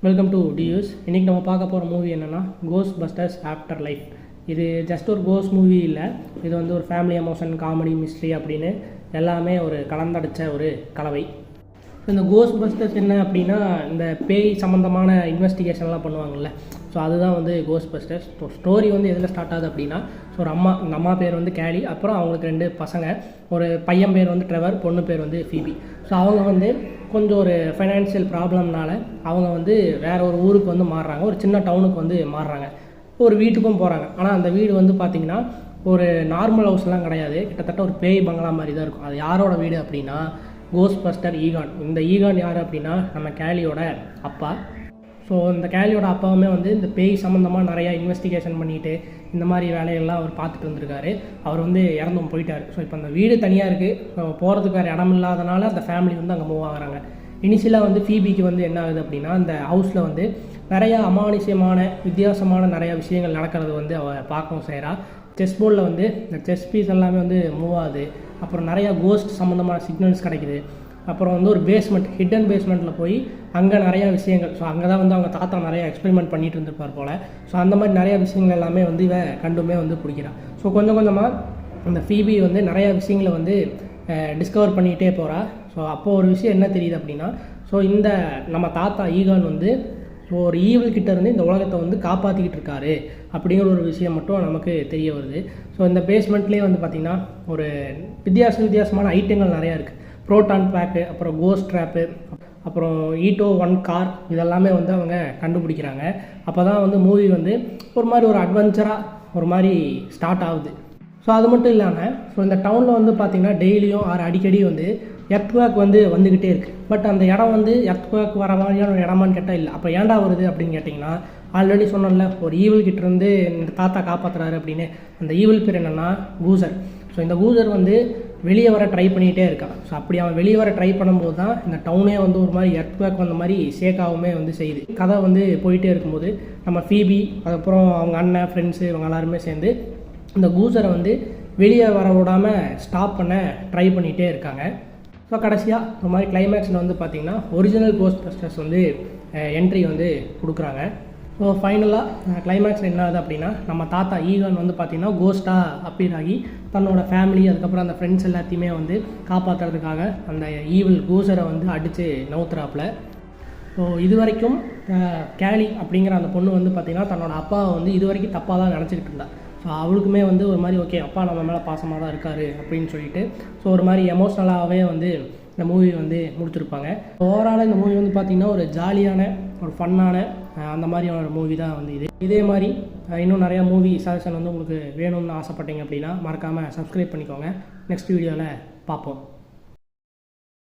Welcome to டியூஸ். இன்றைக்கி நம்ம பார்க்க போகிற மூவி என்னென்னா கோஸ்ட் பஸ்டர்ஸ் ஆஃப்டர் லைஃப். இது ஜஸ்ட் ஒரு கோஸ்ட் மூவி இல்லை, இது வந்து ஒரு ஃபேமிலி எமோஷன், காமெடி, மிஸ்ட்ரி அப்படின்னு எல்லாமே ஒரு கலந்தடிச்ச ஒரு கலவை. இந்த கோஸ்ட் பஸ்டர்ஸ் என்ன அப்படின்னா, இந்த பேய் சம்மந்தமான இன்வெஸ்டிகேஷன்லாம் பண்ணுவாங்கள்ல, ஸோ அதுதான் வந்து கோஸ்ட் பஸ்டர்ஸ். ஸோ ஸ்டோரி வந்து எதில் ஸ்டார்ட் ஆகுது அப்படின்னா, ஸோ ஒரு இந்த அம்மா பேர் வந்து கேலி, அப்புறம் அவங்களுக்கு 2 பசங்க, ஒரு பையன் பேர் வந்து ட்ரெவர், பொண்ணு பேர் வந்து ஃபீபி. ஸோ அவங்க வந்து கொஞ்சம் ஒரு ஃபைனான்ஷியல் ப்ராப்ளம்னால அவங்க வந்து வேறு ஒரு ஊருக்கு வந்து மாறுறாங்க, ஒரு சின்ன டவுனுக்கு வந்து மாறுறாங்க, ஒரு வீட்டுக்கும் போகிறாங்க. ஆனால் அந்த வீடு வந்து பார்த்திங்கன்னா ஒரு நார்மல் ஹவுஸ்லாம் கிடையாது, கிட்டத்தட்ட ஒரு பேய் பங்களா மாதிரி தான் இருக்கும். அது யாரோட வீடு அப்படின்னா கோஸ்ட் பஸ்டர் ஈகான். இந்த ஈகான் யார் அப்படின்னா நம்ம கேலியோட அப்பா. ஸோ இந்த கேலியோட அப்பாவுமே வந்து இந்த பேய் சம்மந்தமாக நிறையா இன்வெஸ்டிகேஷன் பண்ணிவிட்டு இந்த மாதிரி வேலையெல்லாம் அவர் பார்த்துட்டு இருந்திருக்காரு. அவர் வந்து இறந்தும் போயிட்டார். ஸோ இப்போ அந்த வீடு தனியாக இருக்குது, ஸோ போகிறதுக்கு வேறு இடம் இல்லாதனால அந்த ஃபேமிலி வந்து அங்கே மூவ் ஆகுறாங்க. இனிஷியலாக வந்து ஃபீபிக்கு வந்து என்ன ஆகுது அப்படின்னா, அந்த ஹவுஸில் வந்து நிறையா அமானுஷ்யமான வித்தியாசமான நிறையா விஷயங்கள் நடக்கிறது வந்து அவள் பார்க்கவும் செய்கிறா. செஸ் போர்டில் வந்து இந்த செஸ் பீஸ் எல்லாமே வந்து மூவ் ஆகுது, அப்புறம் நிறையா கோஸ்ட் சம்மந்தமான சிக்னல்ஸ் கிடைக்குது. அப்புறம் வந்து ஒரு பேஸ்மெண்ட், ஹிடன் பேஸ்மெண்ட்டில் போய் அங்கே நிறையா விஷயங்கள், ஸோ அங்கே தான் வந்து அவங்க தாத்தா நிறையா எக்ஸ்பெரிமெண்ட் பண்ணிட்டு இருந்திருப்பார் போல். ஸோ அந்த மாதிரி நிறையா விஷயங்கள் எல்லாமே வந்து கண்டுமே வந்து பிடிக்கிறான். ஸோ கொஞ்சம் கொஞ்சமாக இந்த ஃபீபி வந்து நிறையா விஷயங்களை வந்து டிஸ்கவர் பண்ணிகிட்டே போகிறா. ஸோ அப்போது ஒரு விஷயம் என்ன தெரியுது அப்படின்னா, ஸோ இந்த நம்ம தாத்தா ஈகான் வந்து ஸோ ஒரு ஈவில் கிட்ட இருந்து இந்த உலகத்தை வந்து காப்பாற்றிக்கிட்டு இருக்காரு அப்படிங்கிற ஒரு விஷயம் மட்டும் நமக்கு தெரிய வருது. ஸோ இந்த பேஸ்மெண்ட்லேயே வந்து பார்த்திங்கன்னா ஒரு வித்தியாசமான ஐட்டங்கள் நிறையா இருக்குது. ப்ரோட்டான் பேக்கு, அப்புறம் கோஸ்ட் ட்ராப்பு, அப்புறம் ஈட்டோ 1 கார், இதெல்லாமே வந்து அவங்க கண்டுபிடிக்கிறாங்க. அப்போ தான் வந்து மூவி வந்து ஒரு மாதிரி ஒரு அட்வென்ச்சராக ஒரு மாதிரி ஸ்டார்ட் ஆகுது. ஸோ அது மட்டும் இல்லாமல் ஸோ இந்த டவுனில் வந்து பார்த்திங்கன்னா டெய்லியும் அடிக்கடி வந்து எர்த்குவேக் வந்து வந்துக்கிட்டே இருக்குது. பட் அந்த இடம் வந்து எர்த்குவேக் வர மாதிரியான ஒரு இடமான்னு கேட்டால் இல்லை. அப்போ ஏன்டா வருது அப்படின்னு கேட்டிங்கன்னா, ஆல்ரெடி சொன்னோம்ல ஒரு ஈவில் கிட்டேருந்து இந்த தாத்தா காப்பாற்றுறாரு அப்படின்னு. அந்த ஈவில் பேர் என்னென்னா கூசர். ஸோ இந்த கூசர் வந்து வெளியே வர ட்ரை பண்ணிகிட்டே இருக்கான். ஸோ அப்படி அவன் வெளியே வர ட்ரை பண்ணும்போது தான் இந்த டவுனே வந்து ஒரு மாதிரி எர்த்குவேக் வந்த மாதிரி ஷேக்காகவுமே வந்து செய்யுது. கதை வந்து போயிட்டே இருக்கும்போது நம்ம ஃபீபி, அதுக்கப்புறம் அவங்க அண்ணன், ஃப்ரெண்ட்ஸு, இவங்க எல்லாருமே சேர்ந்து இந்த கூசரை வந்து வெளியே வர விடாமல் ஸ்டாப் பண்ண ட்ரை பண்ணிகிட்டே இருக்காங்க. ஸோ கடைசியாக இந்த மாதிரி கிளைமேக்ஸில் வந்து பார்த்திங்கன்னா ஒரிஜினல் கோஸ்ட் பஸ்டர்ஸ் வந்து என்ட்ரி வந்து கொடுக்குறாங்க. ஸோ ஃபைனலாக கிளைமேக்ஸில் என்ன ஆகுது அப்படின்னா, நம்ம தாத்தா ஈகான் வந்து பார்த்திங்கன்னா கோஸ்ட்டாக அப்பீர் ஆகி தன்னோட ஃபேமிலி, அதுக்கப்புறம் அந்த ஃப்ரெண்ட்ஸ் எல்லாத்தையுமே வந்து காப்பாற்றுறதுக்காக அந்த ஈவில் கூசரை வந்து அடித்து நவுத்துறாப்புல. ஸோ இது வரைக்கும் கேலி அப்படிங்கிற அந்த பொண்ணு வந்து பார்த்திங்கன்னா தன்னோட அப்பாவை வந்து இது வரைக்கும் தப்பாக தான் நினச்சிக்கிட்டு இருந்தா. ஸோ அவளுக்குமே வந்து ஒரு மாதிரி ஓகே, அப்பா நம்ம மேலே பாசமாக தான் இருக்கார் அப்படின்னு சொல்லிட்டு ஸோ ஒரு மாதிரி எமோஷ்னலாகவே வந்து இந்த மூவி வந்து முடிச்சிருப்பாங்க. ஓவராலாக இந்த மூவி வந்து பார்த்திங்கன்னா ஒரு ஜாலியான, ஒரு ஃபன்னான அந்த மாதிரியான ஒரு மூவி தான் வந்து இதே மாதிரி இன்னும் நிறையா மூவி சஜஷன் வந்து உங்களுக்கு வேணும்னு ஆசைப்பட்டீங்க அப்படின்னா மறக்காமல் சப்ஸ்கிரைப் பண்ணிக்கோங்க. நெக்ஸ்ட் வீடியோவில் பார்ப்போம்.